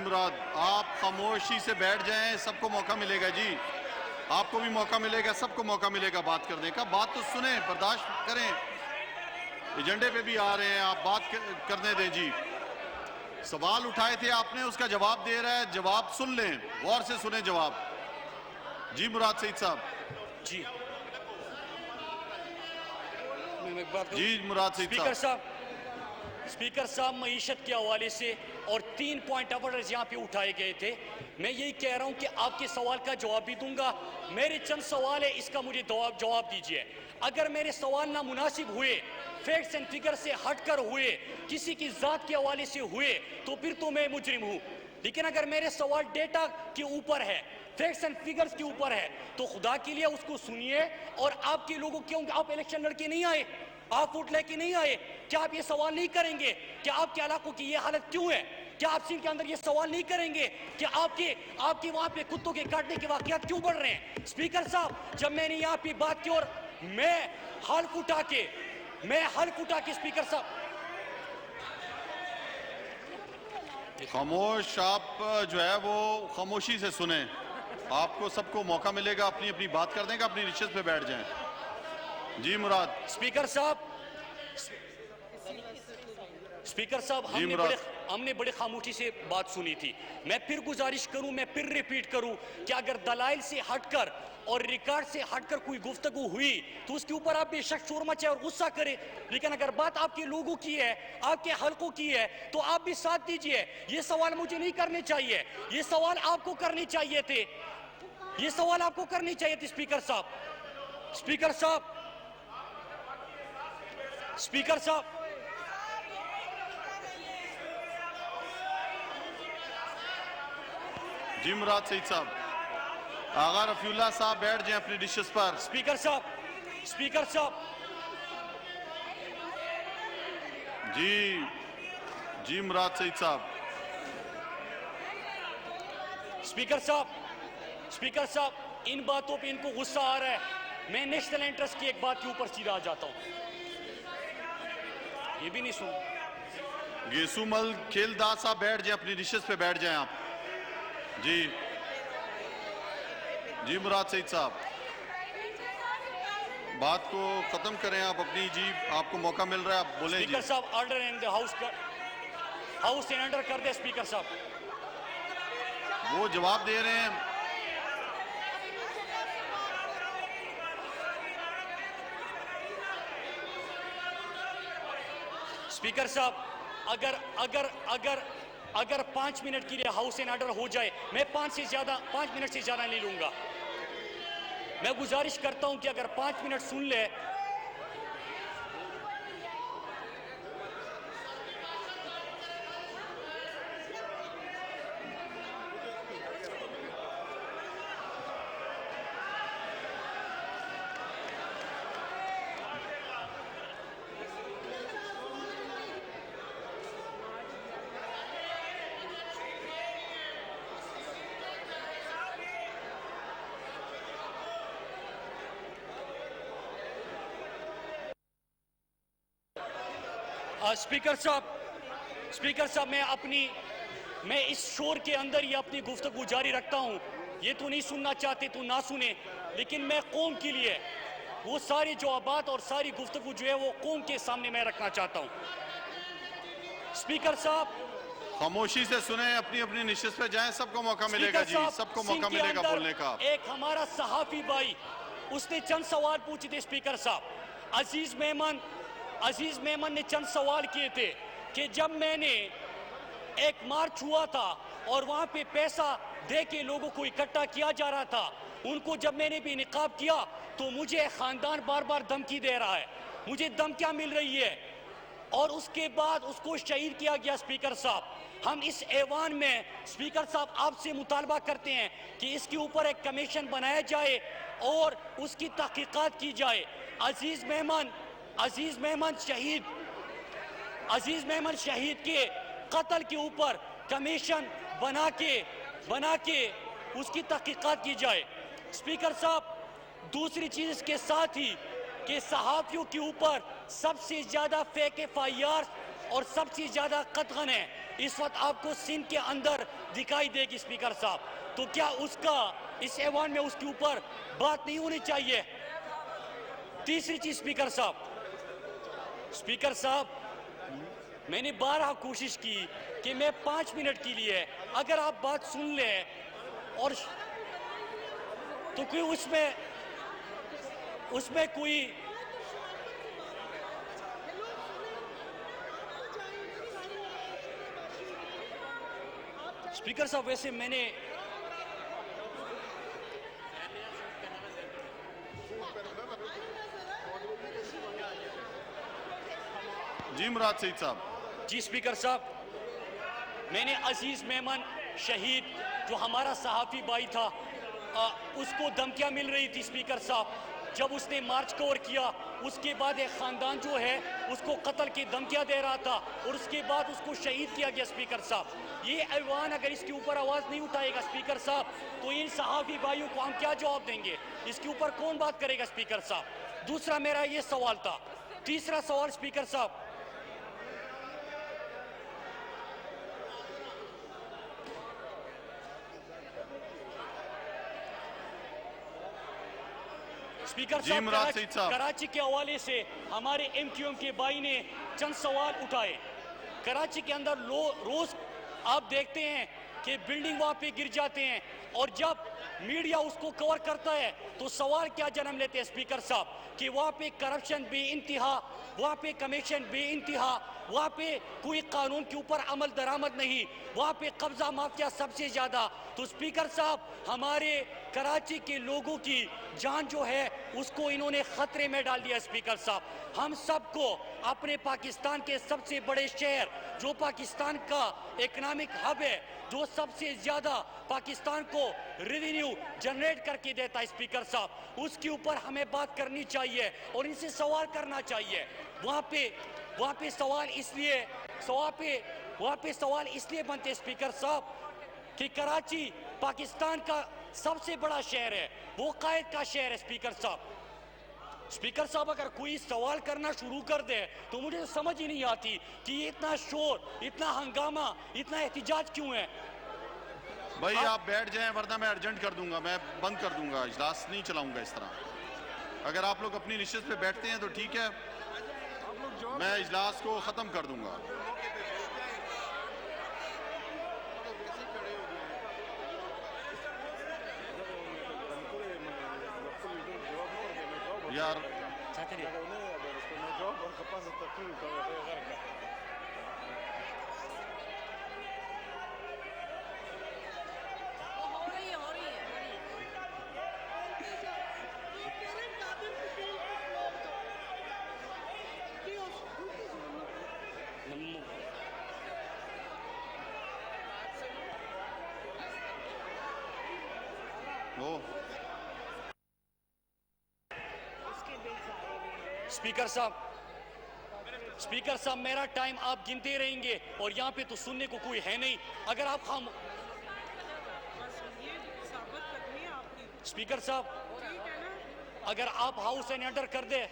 मुराद, आप खामोशी से बैठ जाएं, सबको मौका मिलेगा जी, आपको भी मौका मिलेगा, सबको मौका मिलेगा बात करने का। बात तो सुने, बर्दाश्त करें, एजेंडे पे भी आ रहे हैं, आप बात करने दें जी। सवाल उठाए थे आपने, उसका जवाब दे रहा है, जवाब सुन लें, गौर से सुने जवाब। जी मुराद सईद साहब। जी जी मुराद सईद साहब। स्पीकर साहब, मईशत के हवाले से और 3 पॉइंट ऑर्डर्स यहाँ पे उठाए गए थे। मैं यही कह रहा हूँ कि आपके सवाल का जवाब भी दूंगा। मेरे चंद सवाल है, इसका मुझे जवाब दीजिए। अगर मेरे सवाल ना मुनासिब हुए, फैक्ट्स एंड फिगर से हटकर हुए, किसी की जात के हवाले से हुए, तो फिर तो मैं मुजरिम हूँ। लेकिन अगर मेरे सवाल डेटा के ऊपर है, फैक्ट्स एंड फिगर्स के ऊपर है, तो खुदा के लिए उसको सुनिए। और आपके लोगों, क्यों आप इलेक्शन लड़के नहीं आए, आप वोट लेके नहीं आए? क्या आप ये सवाल नहीं करेंगे कि आपके इलाकों की ये हालत क्यों है? क्या आप सिंध के अंदर ये सवाल नहीं करेंगे कि आपके वहां पे कुत्तों के काटने के वाकयात क्यों बढ़ रहे हैं? स्पीकर साहब, जब मैंने यहाँ पे बात की और मैं हल्फ उठा के स्पीकर साहब, खामोश, आप जो है वो खामोशी से सुने, आपको सबको मौका मिलेगा अपनी अपनी बात करने का। अपनी निश्चित पे बैठ जाएं। जी मुराद। स्पीकर साहब, हमने बड़े खामोशी से बात सुनी थी। मैं फिर गुजारिश करूं, मैं फिर रिपीट करूं कि अगर दलाइल से हटकर और रिकॉर्ड से हटकर कोई गुफ्तगू हुई तो उसके ऊपर आप बेशक शोर मचाए और गुस्सा करें। लेकिन अगर बात आपके लोगों की है, आपके हलकों की है, तो आप भी साथ दीजिए। ये सवाल मुझे नहीं करने चाहिए, ये सवाल आपको करने चाहिए थे, ये सवाल आपको करने चाहिए थे। स्पीकर साहब, स्पीकर साहब, स्पीकर साहब, जी मुराद सईद साहब। आगा रफीउल्लाह साहब बैठ जाएं अपनी डिशेस पर। स्पीकर साहब, स्पीकर साहब, जी जी मुराद सईद साहब। स्पीकर साहब, स्पीकर साहब, इन बातों पे इनको गुस्सा आ रहा है। मैं नेशनल इंटरेस्ट की एक बात के ऊपर सीधा आ जाता हूं, ये भी नहीं सुन। गेसुमल खेलदास साहब बैठ जाएं अपनी डिशेस पे, बैठ जाएं आप। जी जी मुराद सईद साहब, बात को खत्म करें आप अपनी। जी आपको मौका मिल रहा है, आप बोलें। स्पीकर साहब, order in the house in order कर दे। स्पीकर साहब, वो जवाब दे रहे हैं। स्पीकर साहब, अगर 5 मिनट के लिए हाउस इन ऑर्डर हो जाए, मैं 5 मिनट से ज्यादा नहीं लूंगा। मैं गुजारिश करता हूं कि अगर 5 मिनट सुन ले। स्पीकर साहब, मैं इस शोर के अंदर ही अपनी गुफ्तगू जारी रखता हूं। ये तो नहीं सुनना चाहते तो ना सुने, लेकिन मैं कौम के लिए वो सारी जवाबात और सारी गुफ्तगू जो है वो कौम के सामने मैं रखना चाहता हूं। स्पीकर साहब, खामोशी से सुने, अपनी अपनी निश्चित पे जाएं, सबको मौका मिलेगा जी, सबको मौका मिलेगा बोलने का। एक हमारा सहाफी भाई, उसने चंद सवाल पूछे थे। स्पीकर साहब, अजीज मेमन ने चंद सवाल किए थे कि जब मैंने एक मार्च हुआ था और वहां पे पैसा दे के लोगों को इकट्ठा किया जा रहा था, उनको जब मैंने भी निकाब किया तो मुझे खानदान बार बार धमकी दे रहा है, मुझे धमकियां मिल रही है और उसके बाद उसको शहीद किया गया। स्पीकर साहब, हम इस ऐवान में स्पीकर साहब आपसे मुतालबा करते हैं कि इसके ऊपर एक कमीशन बनाया जाए और उसकी तहकीकात की जाए। अजीज मेमन शहीद के कत्ल के ऊपर कमीशन बना के उसकी तहकीकात की जाए। स्पीकर साहब, दूसरी चीज के साथ ही कि सहाफियों के ऊपर सबसे ज्यादा फेक FIR और सबसे ज्यादा कतगन है इस वक्त आपको सिंध के अंदर दिखाई देगी स्पीकर साहब, तो क्या उसका इस ऐवान में उसके ऊपर बात नहीं होनी चाहिए? तीसरी चीज स्पीकर साहब, मैंने 12 कोशिश की कि मैं 5 मिनट के लिए अगर आप बात सुन ले और तो कोई उसमें कोई स्पीकर साहब वैसे मैंने जी मुराद सईद साहब। जी स्पीकर साहब, मैंने अजीज मेमन शहीद जो हमारा सहाफी भाई था उसको धमकियां मिल रही थी स्पीकर साहब, जब उसने मार्च कवर किया उसके बाद एक खानदान जो है उसको कत्ल की धमकियां दे रहा था और उसके बाद उसको शहीद किया गया स्पीकर साहब। ये ऐवान अगर इसके ऊपर आवाज नहीं उठाएगा स्पीकर साहब तो इन सहाफी भाइयों को हम क्या जवाब देंगे? इसके ऊपर कौन बात करेगा स्पीकर साहब? दूसरा मेरा ये सवाल था। तीसरा सवाल स्पीकर साहब, स्पीकर साहब कराची के हवाले से हमारे एमक्यूएम के भाई ने चंद सवाल उठाए। कराची के अंदर रोज आप देखते हैं कि बिल्डिंग वहां पे गिर जाते हैं और जब मीडिया उसको कवर करता है तो सवाल क्या जन्म लेते हैं स्पीकर साहब कि वहां पे करप्शन बेइंतहा, वहां पे कमीशन बेइंतहा, वहां पे कोई कानून के ऊपर अमल दरामद नहीं, वहां पे कब्जा माफिया सबसे ज्यादा। तो स्पीकर साहब हमारे कराची के लोगों की जान जो है उसको इन्होंने खतरे में डाल दिया स्पीकर साहब। हम सबको अपने पाकिस्तान के सबसे बड़े शहर जो पाकिस्तान का इकोनॉमिक हब है, जो सबसे ज्यादा पाकिस्तान को रेवेन्यू जनरेट करके देता है स्पीकर साहब, उसके ऊपर हमें बात करनी चाहिए और इनसे सवाल करना चाहिए। वहां पे सवाल इसलिए बनते स्पीकर साहब कि कराची पाकिस्तान का सबसे बड़ा शहर है, वो कायद का शहर है स्पीकर साहब। स्पीकर साहब अगर कोई सवाल करना शुरू कर दे तो मुझे तो समझ ही नहीं आती कि ये इतना शोर, इतना हंगामा, इतना एहतिजाज क्यों है? भाई आप बैठ जाएं वरना मैं अर्जेंट कर दूंगा, मैं बंद कर दूंगा, इजलास नहीं चलाऊंगा इस तरह। अगर आप लोग अपनी निश्चित पे बैठते हैं तो ठीक है, मैं इजलास को खत्म कर दूंगा। यार स्पीकर साहब मेरा टाइम आप गिनते रहेंगे और यहाँ पे तो सुनने को कोई है नहीं। अगर आप स्पीकर साहब अगर आप हाउस एंड एंटर कर दे।